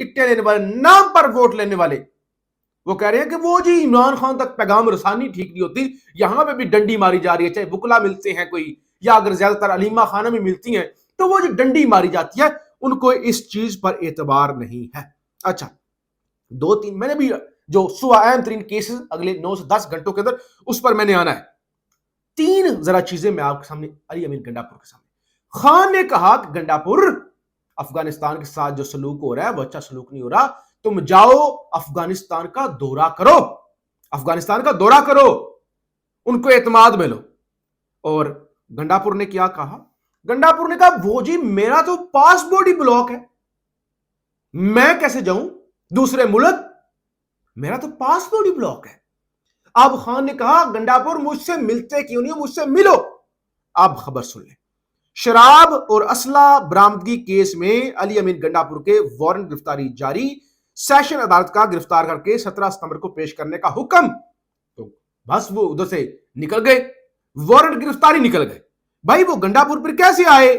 ٹکٹیں لینے والے, نام پر ووٹ لینے والے, وہ کہہ رہے ہیں کہ وہ جی عمران خان تک پیغام رسانی ٹھیک نہیں ہوتی, یہاں پہ بھی ڈنڈی ماری جا رہی ہے, چاہے وکلا ملتے ہیں کوئی, یا اگر زیادہ تر علیمہ خانہ بھی ملتی ہیں تو وہ جو ڈنڈی ماری جاتی ہے, ان کو اس چیز پر اعتبار نہیں ہے. اچھا, 2-3 میں نے بھی جو اہم ترین کیسز اگلے 9 سے 10 گھنٹوں کے اندر, اس پر میں نے آنا ہے. 3 ذرا چیزیں میں آپ کے سامنے, علی امین گنڈاپور کے سامنے. خان نے کہا کہ گنڈاپور, افغانستان کے ساتھ جو سلوک ہو رہا ہے وہ اچھا سلوک نہیں ہو رہا, تم جاؤ افغانستان کا دورہ کرو, افغانستان کا دورہ کرو, ان کو اعتماد میں لو. اور گنڈاپور نے کیا کہا؟ گنڈاپور نے کہا وہ جی میرا تو پاسپورٹ ہی بلاک ہے, میں کیسے جاؤں دوسرے ملک, میرا تو پاسپورٹ ہی بلاک ہے. اب خان نے کہا گنڈاپور مجھ سے ملتے کیوں نہیں ہو, مجھ سے ملو. اب خبر سن لیں. شراب اور اسلحہ برآمدگی کیس میں علی امین گنڈاپور کے وارنٹ گرفتاری جاری, سیشن عدالت کا گرفتار کر کے 17 ستمبر کو پیش کرنے کا حکم. تو بس وہ ادھر سے نکل گئے, وارنٹ گرفتاری نکل گئے. بھائی وہ گنڈاپور پر کیسے آئے؟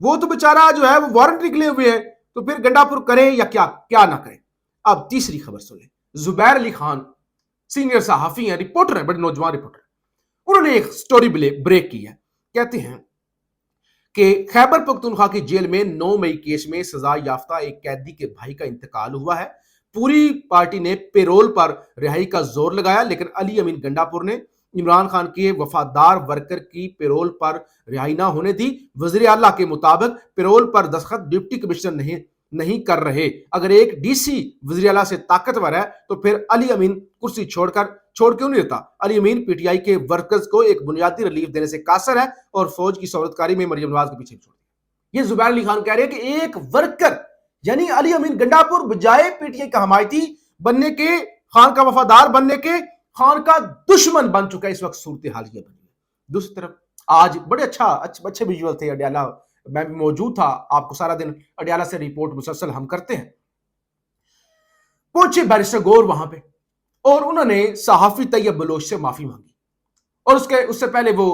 وہ تو بیچارہ جو ہے وہ وارنٹ نکلے ہوئے ہیں, تو پھر گنڈاپور کرے یا کیا نہ کرے. اب تیسری خبر سن لیں. زبیر علی خان سینئر صحافی ہیں, رپورٹر ہیں, بڑے نوجوان رپورٹر, انہوں نے ایک سٹوری بریک کی ہے. کہتے ہیں کہ خیبر پختونخوا کی جیل میں 9 مئی کیس میں سزا یافتہ ایک قیدی کے بھائی کا انتقال ہوا ہے. پوری پارٹی نے پیرول پر رہائی کا زور لگایا, لیکن علی امین گنڈاپور نے عمران خان کے وفادار ورکر کی پیرول پر رہائی نہ ہونے دی. وزیر اعلیٰ کے مطابق پیرول پر دستخط ڈپٹی کمشنر نہیں کر رہے. اگر ایک ڈی سی وزیر اعلیٰ سے طاقتور ہے تو پھر علی امین کرسی چھوڑ کیوں نہیں دیتا؟ علی امین پی ٹی آئی کے ورکرز کو ایک بنیادی ریلیف دینے سے قاصر ہے اور فوج کی سہولتکاری میں مریم نواز کے پیچھے چھوڑ دیا. یہ زبیر علی خان کہہ رہے ہیں کہ ایک ورکر یعنی علی امین گنڈاپور بجائے پی ٹی آئی کا حمایتی بننے کے, خان کا وفادار بننے کے, خان کا دشمن بن چکا ہے. اس وقت صورتحال یہ بنی ہے. دوسری طرف آج بڑے اچھے ویژول تھے اڈیالہ, میں بھی موجود تھا, آپ کو سارا دن اڈیالہ سے رپورٹ مسلسل ہم کرتے ہیں. پہنچے بیرسٹر گور وہاں پہ, اور انہوں نے صحافی طیب بلوچ سے معافی مانگی, اور اس سے پہلے وہ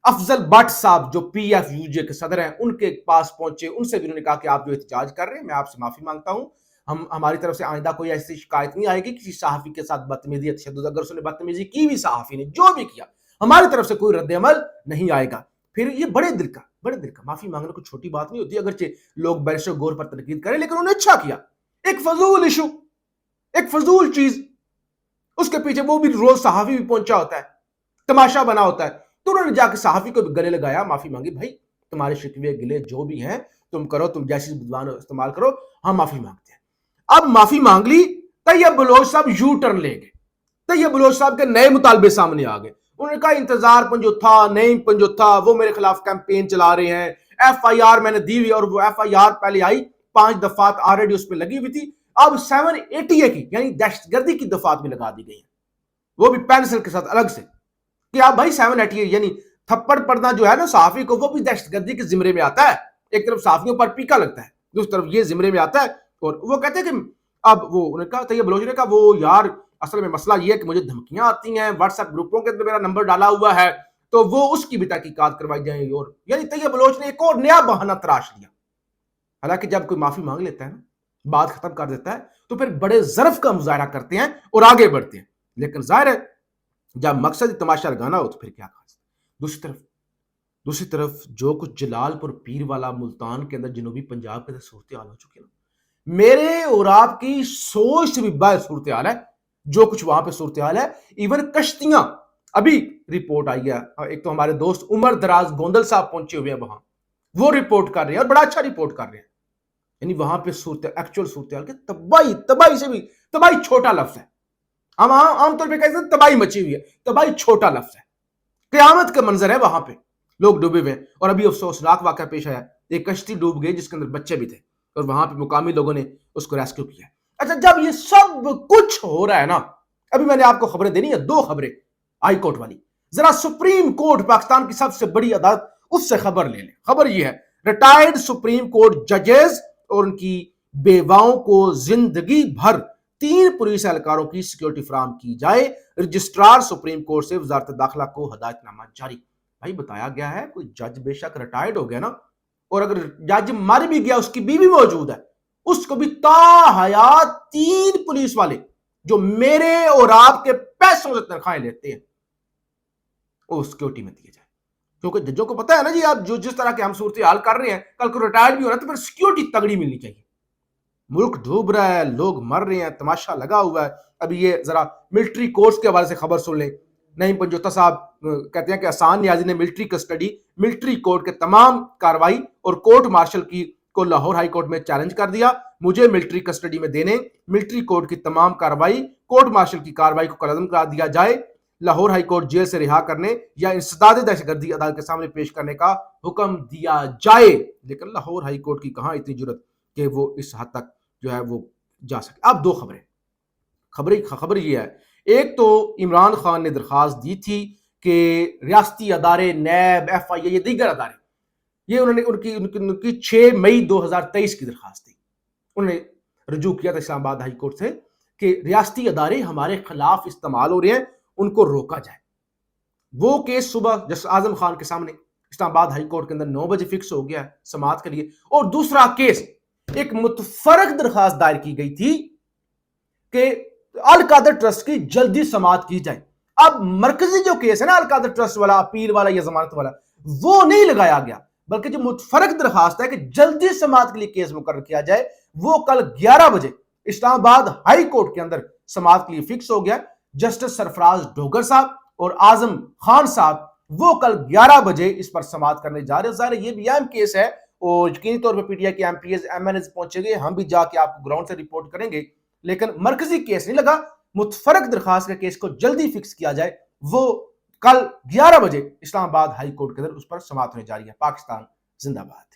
افضل بٹ صاحب جو پی ایف یو جے کے صدر ہیں ان کے پاس پہنچے, ان سے بھی انہوں نے کہا کہ آپ جو احتجاج کر رہے ہیں میں آپ سے معافی مانگتا ہوں, ہماری طرف سے آئندہ کوئی ایسی شکایت نہیں آئے گی کسی صحافی کے ساتھ بدتمیزی یا تشدد, اگر اس نے بدتمیزی کی بھی صحافی نے جو بھی کیا ہماری طرف سے کوئی رد عمل نہیں آئے گا. پھر یہ بڑے دل کا معافی مانگنا کوئی چھوٹی بات نہیں ہوتی, اگرچہ لوگ بیرسٹر گور پر تنقید کریں, لیکن انہوں نے اچھا کیا. ایک فضول ایشو, ایک فضول چیز, اس کے پیچھے وہ بھی روز صحافی بھی پہنچا ہوتا ہے, تماشا بنا ہوتا ہے, تو انہوں نے جا کے صحافی کو بھی گلے لگایا, معافی مانگی. بھائی تمہارے شکوے گلے جو بھی ہیں تم کرو, تم جیسی زبان استعمال کرو, ہم معافی مانگتے ہیں. اب معافی مانگ لی, طیب بلوچ صاحب یو ٹرن لے گئے. طیب بلوچ صاحب کے نئے مطالبے سامنے آ گئے. انہوں نے کہا انتظار پنجوتھا نہیں پنجوتھا, وہ میرے خلاف کیمپین چلا رہے ہیں, ایف آئی آر میں نے دی ہوئی, اور وہ ایف آئی آر پہلے آئی 5 دفعات آلریڈی اس پہ لگی ہوئی تھی, اب 780 کی یعنی دہشت گردی کی دفعات بھی لگا دی گئی ہیں, وہ بھی پینسل کے ساتھ الگ سے, کہ آپ بھائی 780 یعنی تھپڑ پڑنا جو ہے نا صحافی کو, وہ بھی دہشت گردی کے زمرے میں آتا ہے. ایک طرف صحافیوں پر پیکا لگتا ہے, دوسری طرف یہ زمرے میں آتا ہے. اور وہ کہتے ہیں کہ اب وہ انہوں نے کہا, طیب بلوچ نے کہا وہ یار اصل میں مسئلہ یہ ہے کہ مجھے دھمکیاں آتی ہیں, واٹس ایپ گروپوں کے اندر میرا نمبر ڈالا ہوا ہے, تو وہ اس کی بھی تحقیقات کروائی جائیں گی. اور یعنی طیب بلوچ نے ایک اور نیا بہانہ تراش لیا. حالانکہ جب کوئی معافی مانگ لیتا ہے نا, بات ختم کر دیتا ہے, تو پھر بڑے ظرف کا مظاہرہ کرتے ہیں اور آگے بڑھتے ہیں. لیکن ظاہر ہے جب مقصد تماشا لگانا ہو تو پھر کیا خاص. دوسری طرف جو کچھ جلال پور پیر والا ملتان کے اندر جنوبی پنجاب کے اندر صورتحال ہو چکی ہے نا, میرے اور آپ کی سوچ سے بھی باہر صورتحال ہے جو کچھ وہاں پہ صورتحال ہے. ایون کشتیاں, ابھی رپورٹ آئی ہے, ایک تو ہمارے دوست عمر دراز گوندل صاحب پہنچے ہوئے ہیں وہاں, وہ رپورٹ کر رہے ہیں اور بڑا اچھا رپورٹ کر رہے ہیں. یعنی وہاں پہ ایکچوئل صورتحال کے تباہی سے بھی, تباہی چھوٹا لفظ ہے, ہم عام طور پہ کہتے ہیں تباہی مچی ہوئی ہے, تباہی چھوٹا لفظ ہے. قیامت کا منظر ہے وہاں پہ, لوگ ڈوبے ہوئے ہیں. اور ابھی افسوسناک واقعہ پیش آیا, ایک کشتی ڈوب گئی جس کے اندر بچے بھی تھے, اور وہاں پہ مقامی لوگوں نے اس کو ریسکیو کیا. اچھا جب یہ سب کچھ ہو رہا ہے نا, ابھی میں نے آپ کو خبریں دینی ہے, 2 خبریں ہائی کورٹ والی, ذرا سپریم کورٹ پاکستان کی سب سے بڑی عدالت اس سے خبر لے لیں. خبر یہ ہے, ریٹائرڈ سپریم کورٹ ججز اور ان کی بیواؤں کو زندگی بھر 3 پولیس اہلکاروں کی سیکیورٹی فراہم کی جائے. رجسٹرار سپریم کورٹ سے وزارت داخلہ کو ہدایت نامہ جاری. بھائی بتایا گیا ہے کوئی جج بے شک ریٹائرڈ ہو گیا نا, اور اگر جج مر بھی گیا اس کی بیوی موجود ہے, اس کو بھی تا حیات 3 پولیس والے جو میرے اور آپ کے پیسوں سے تنخواہیں لیتے ہیں وہ سیکورٹی میں دیے جائے، کیونکہ ججوں کو پتا ہے نا جی آپ جو جس طرح کے ہم صورتحال کر رہے ہیں کل کو ریٹائر بھی ہو رہا ہے تو پھر سیکورٹی تگڑی ملنی چاہیے. ملک ڈوب رہا ہے، لوگ مر رہے ہیں، تماشا لگا ہوا ہے. ابھی یہ ذرا ملٹری کورٹس کے حوالے سے خبر سن لیں. نعیم پنجوتا صاحب کہتے ہیں کہ احسان نیازی نے ملٹری کسٹڈی ملٹری کورٹ کے تمام کاروائی اور کورٹ مارشل کی کو لاہور ہائی کورٹ میں چیلنج کر دیا. مجھے ملٹری کسٹڈی میں دینے، ملٹری کورٹ کی تمام کاروائی، کورٹ مارشل کی کاروائی کو کالعدم کرا دیا جائے، لاہور ہائی کورٹ جیل سے رہا کرنے یا انسداد دہشت گردی عدالت کے سامنے پیش کرنے کا حکم دیا جائے. لیکن لاہور ہائی کورٹ کی کہاں اتنی جرت کہ وہ اس حد تک جو ہے وہ جا سکے. اب 2 خبر یہ ہے، ایک تو عمران خان نے درخواست دی تھی کہ ریاستی ادارے، نیب، ایف آئی اے، یہ دیگر ادارے، یہ انہوں نے ان کی 6 مئی 2023 کی درخواست تھی. انہوں نے رجوع کیا تھا اسلام آباد ہائی کورٹ سے کہ ریاستی ادارے ہمارے خلاف استعمال ہو رہے ہیں، ان کو روکا جائے. وہ کیس صبح جسٹس اعظم خان کے سامنے اسلام آباد ہائی کورٹ کے اندر 9 بجے فکس ہو گیا ہے سماعت کے لیے. اور دوسرا کیس، ایک متفرق درخواست دائر کی گئی تھی کہ القادر ٹرسٹ کی جلدی سماعت کی جائے. اب مرکزی جو کیس ہے نا القادر ٹرسٹ والا، اپیل والا یا ضمانت والا، وہ نہیں لگایا گیا، بلکہ جو متفرق درخواست ہے کہ جلدی سماعت کے لیے کیس مقرر کیا جائے، وہ کل 11 بجے اسلام آباد ہائی کورٹ کے اندر سماعت کے لیے فکس ہو گیا. جسٹس سرفراز ڈوگر صاحب اور اعظم خان صاحب وہ کل 11 بجے اس پر سماعت کرنے جا رہے ہیں. ظاہر یہ بھی اہم کیس ہے اور یقینی طور پہ پی ٹی آئی کے M P As M N As پہنچے گے، ہم بھی جا کے آپ کو گراؤنڈ سے رپورٹ کریں گے. لیکن مرکزی کیس نہیں لگا، متفرق درخواست کے کیس کو جلدی فکس کیا جائے، وہ کل 11 بجے اسلام آباد ہائی کورٹ کے اندر اس پر سماعت ہونے جا رہی ہے. پاکستان زندہ باد.